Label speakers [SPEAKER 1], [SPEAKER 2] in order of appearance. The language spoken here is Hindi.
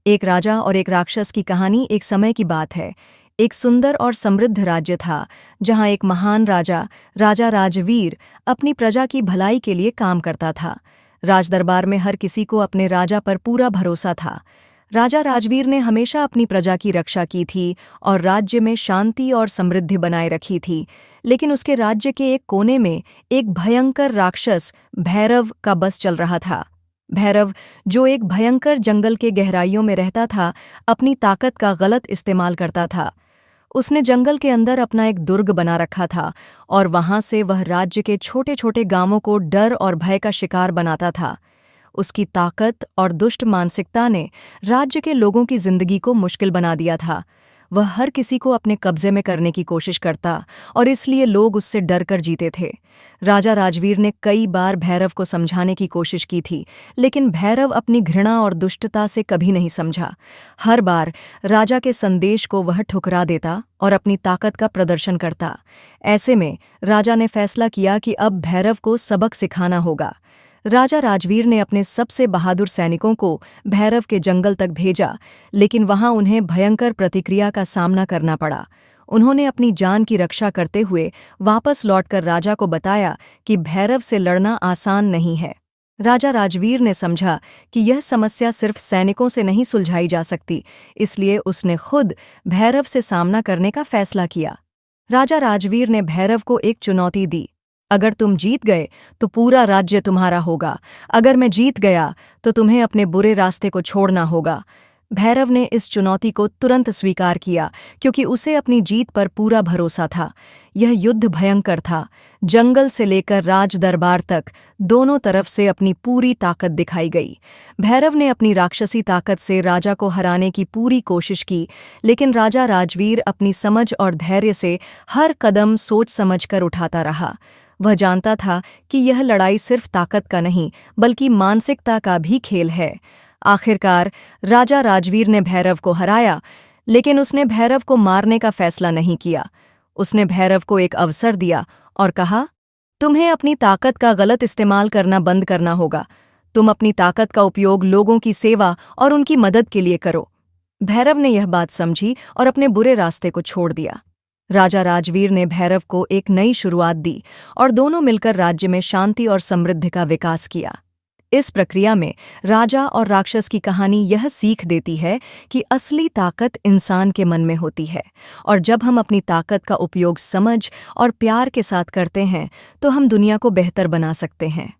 [SPEAKER 1] एक राजा और एक राक्षस की कहानी। एक समय की बात है। एक सुंदर और समृद्ध राज्य था, जहां एक महान राजा, राजा राजवीर, अपनी प्रजा की भलाई के लिए काम करता था। राजदरबार में हर किसी को अपने राजा पर पूरा भरोसा था। राजा राजवीर ने हमेशा अपनी प्रजा की रक्षा की थी और राज्य में शांति और समृद्धि बनाए रखी थी। लेकिन उसके राज्य के एक कोने में एक भयंकर राक्षस भैरव का बस चल रहा था। भैरव, जो एक भयंकर जंगल के गहराइयों में रहता था, अपनी ताकत का गलत इस्तेमाल करता था। उसने जंगल के अंदर अपना एक दुर्ग बना रखा था और वहां से वह राज्य के छोटे छोटे गांवों को डर और भय का शिकार बनाता था। उसकी ताकत और दुष्ट मानसिकता ने राज्य के लोगों की जिंदगी को मुश्किल बना दिया था। वह हर किसी को अपने कब्जे में करने की कोशिश करता और इसलिए लोग उससे डर कर जीते थे। राजा राजवीर ने कई बार भैरव को समझाने की कोशिश की थी, लेकिन भैरव अपनी घृणा और दुष्टता से कभी नहीं समझा। हर बार राजा के संदेश को वह ठुकरा देता और अपनी ताकत का प्रदर्शन करता। ऐसे में राजा ने फैसला किया कि अब भैरव को सबक सिखाना होगा। राजा राजवीर ने अपने सबसे बहादुर सैनिकों को भैरव के जंगल तक भेजा, लेकिन वहां उन्हें भयंकर प्रतिक्रिया का सामना करना पड़ा। उन्होंने अपनी जान की रक्षा करते हुए वापस लौटकर राजा को बताया कि भैरव से लड़ना आसान नहीं है। राजा राजवीर ने समझा कि यह समस्या सिर्फ सैनिकों से नहीं सुलझाई जा सकती, इसलिए उसने खुद भैरव से सामना करने का फैसला किया। राजा राजवीर ने भैरव को एक चुनौती दी। अगर तुम जीत गए तो पूरा राज्य तुम्हारा होगा। अगर मैं जीत गया तो तुम्हें अपने बुरे रास्ते को छोड़ना होगा। भैरव ने इस चुनौती को तुरंत स्वीकार किया, क्योंकि उसे अपनी जीत पर पूरा भरोसा था। यह युद्ध भयंकर था। जंगल से लेकर राज दरबार तक दोनों तरफ से अपनी पूरी ताकत दिखाई गई। भैरव ने अपनी राक्षसी ताकत से राजा को हराने की पूरी कोशिश की, लेकिन राजा राजवीर अपनी समझ और धैर्य से हर कदम सोच समझकर उठाता रहा। वह जानता था कि यह लड़ाई सिर्फ ताकत का नहीं, बल्कि मानसिकता का भी खेल है। आखिरकार राजा राजवीर ने भैरव को हराया, लेकिन उसने भैरव को मारने का फैसला नहीं किया। उसने भैरव को एक अवसर दिया और कहा, तुम्हें अपनी ताकत का गलत इस्तेमाल करना बंद करना होगा। तुम अपनी ताकत का उपयोग लोगों की सेवा और उनकी मदद के लिए करो। भैरव ने यह बात समझी और अपने बुरे रास्ते को छोड़ दिया। राजा राजवीर ने भैरव को एक नई शुरुआत दी और दोनों मिलकर राज्य में शांति और समृद्धि का विकास किया। इस प्रक्रिया में राजा और राक्षस की कहानी यह सीख देती है कि असली ताकत इंसान के मन में होती है, और जब हम अपनी ताकत का उपयोग समझ और प्यार के साथ करते हैं तो हम दुनिया को बेहतर बना सकते हैं।